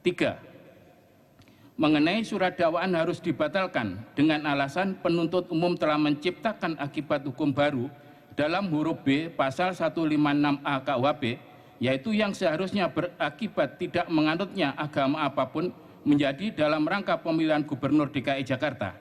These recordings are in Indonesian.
3. Mengenai surat dakwaan harus dibatalkan dengan alasan penuntut umum telah menciptakan akibat hukum baru dalam huruf B pasal 156A KUHP, yaitu yang seharusnya berakibat tidak menganutnya agama apapun menjadi dalam rangka pemilihan gubernur DKI Jakarta.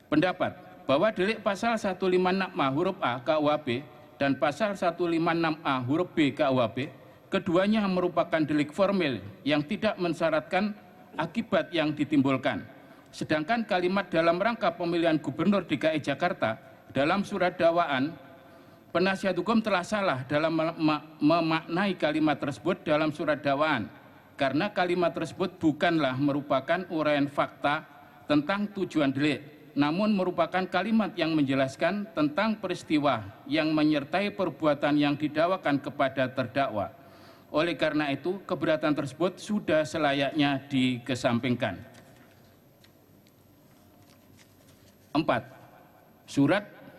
Pendapat bahwa delik pasal 156A huruf A KUHP dan pasal 156A huruf B KUHP keduanya merupakan delik formil yang tidak mensyaratkan akibat yang ditimbulkan. Sedangkan kalimat dalam rangka pemilihan gubernur DKI Jakarta dalam surat dakwaan, penasihat hukum telah salah dalam memaknai kalimat tersebut dalam surat dakwaan, karena kalimat tersebut bukanlah merupakan uraian fakta tentang tujuan delik, namun merupakan kalimat yang menjelaskan tentang peristiwa yang menyertai perbuatan yang didakwakan kepada terdakwa. Oleh karena itu, keberatan tersebut sudah selayaknya dikesampingkan. 4.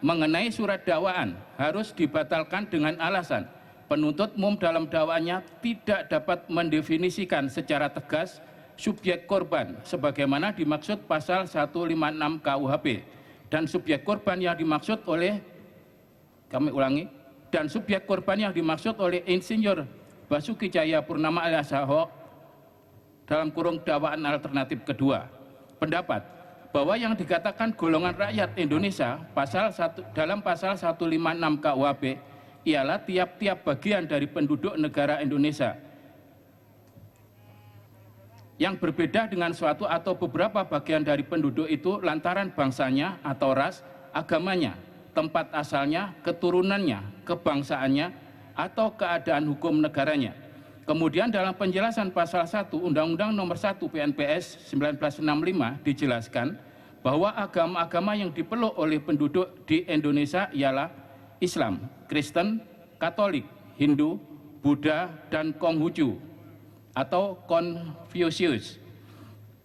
Mengenai surat dakwaan harus dibatalkan dengan alasan penuntut umum dalam dakwaannya tidak dapat mendefinisikan secara tegas subjek korban sebagaimana dimaksud pasal 156 KUHP dan subjek korban yang dimaksud oleh subjek korban yang dimaksud oleh Insinyur Basuki Cahayapurnama alias Ahok dalam kurung dakwaan alternatif kedua. Pendapat bahwa yang dikatakan golongan rakyat Indonesia dalam pasal 156 KUHP ialah tiap-tiap bagian dari penduduk negara Indonesia yang berbeda dengan suatu atau beberapa bagian dari penduduk itu lantaran bangsanya atau ras, agamanya, tempat asalnya, keturunannya, kebangsaannya, atau keadaan hukum negaranya. Kemudian dalam penjelasan pasal 1 Undang-Undang Nomor 1 PNPS 1965 dijelaskan bahwa agama-agama yang dipeluk oleh penduduk di Indonesia ialah Islam, Kristen, Katolik, Hindu, Buddha, dan Konghucu atau Konfusius.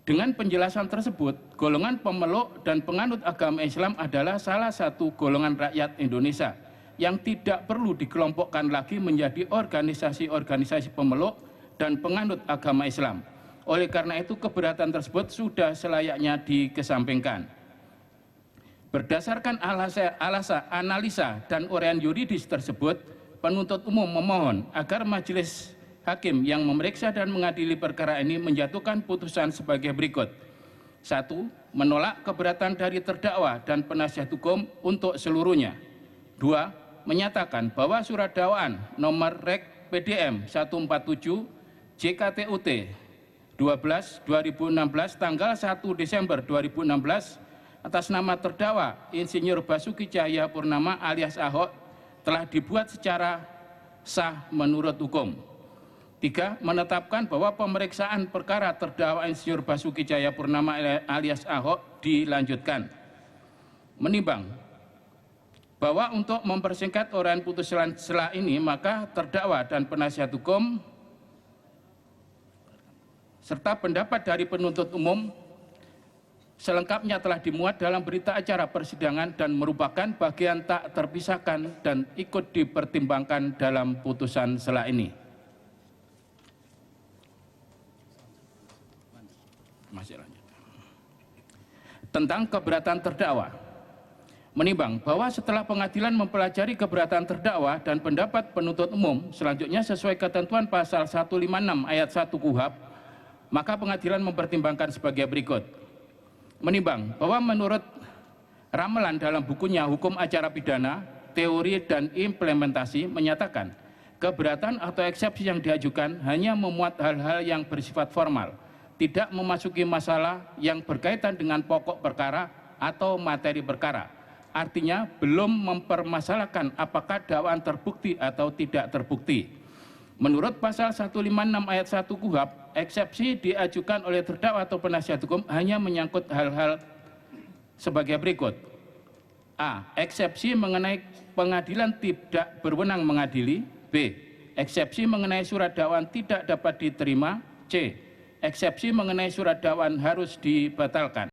Dengan penjelasan tersebut, golongan pemeluk dan penganut agama Islam adalah salah satu golongan rakyat Indonesia yang tidak perlu dikelompokkan lagi menjadi organisasi-organisasi pemeluk dan penganut agama Islam. Oleh karena itu, keberatan tersebut sudah selayaknya dikesampingkan. Berdasarkan analisa dan uraian yuridis tersebut, penuntut umum memohon agar majelis hakim yang memeriksa dan mengadili perkara ini menjatuhkan putusan sebagai berikut. 1. Menolak keberatan dari terdakwa dan penasihat hukum untuk seluruhnya. 2. Menyatakan bahwa surat dakwaan nomor Rek PDM 147 JKTUT 12/2016 tanggal 1 Desember 2016 atas nama terdakwa Insinyur Basuki Cahayapurnama alias Ahok telah dibuat secara sah menurut hukum. 3. Menetapkan bahwa pemeriksaan perkara terdakwa Insinyur Basuki Cahayapurnama alias Ahok dilanjutkan. Menimbang bahwa untuk mempersingkat uraian putusan selah ini, maka terdakwa dan penasihat hukum serta pendapat dari penuntut umum selengkapnya telah dimuat dalam berita acara persidangan dan merupakan bagian tak terpisahkan dan ikut dipertimbangkan dalam putusan selah ini. Tentang keberatan terdakwa. Menimbang bahwa setelah pengadilan mempelajari keberatan terdakwa dan pendapat penuntut umum, selanjutnya sesuai ketentuan pasal 156 ayat 1 KUHP, maka pengadilan mempertimbangkan sebagai berikut. Menimbang bahwa menurut ramalan dalam bukunya Hukum Acara Pidana, Teori dan Implementasi menyatakan keberatan atau eksepsi yang diajukan hanya memuat hal-hal yang bersifat formal, tidak memasuki masalah yang berkaitan dengan pokok perkara atau materi perkara. Artinya belum mempermasalahkan apakah dakwaan terbukti atau tidak terbukti. Menurut pasal 156 ayat 1 KUHP, eksepsi diajukan oleh terdakwa atau penasihat hukum hanya menyangkut hal-hal sebagai berikut. A. Eksepsi mengenai pengadilan tidak berwenang mengadili. B. Eksepsi mengenai surat dakwaan tidak dapat diterima. C. Eksepsi mengenai surat dakwaan harus dibatalkan.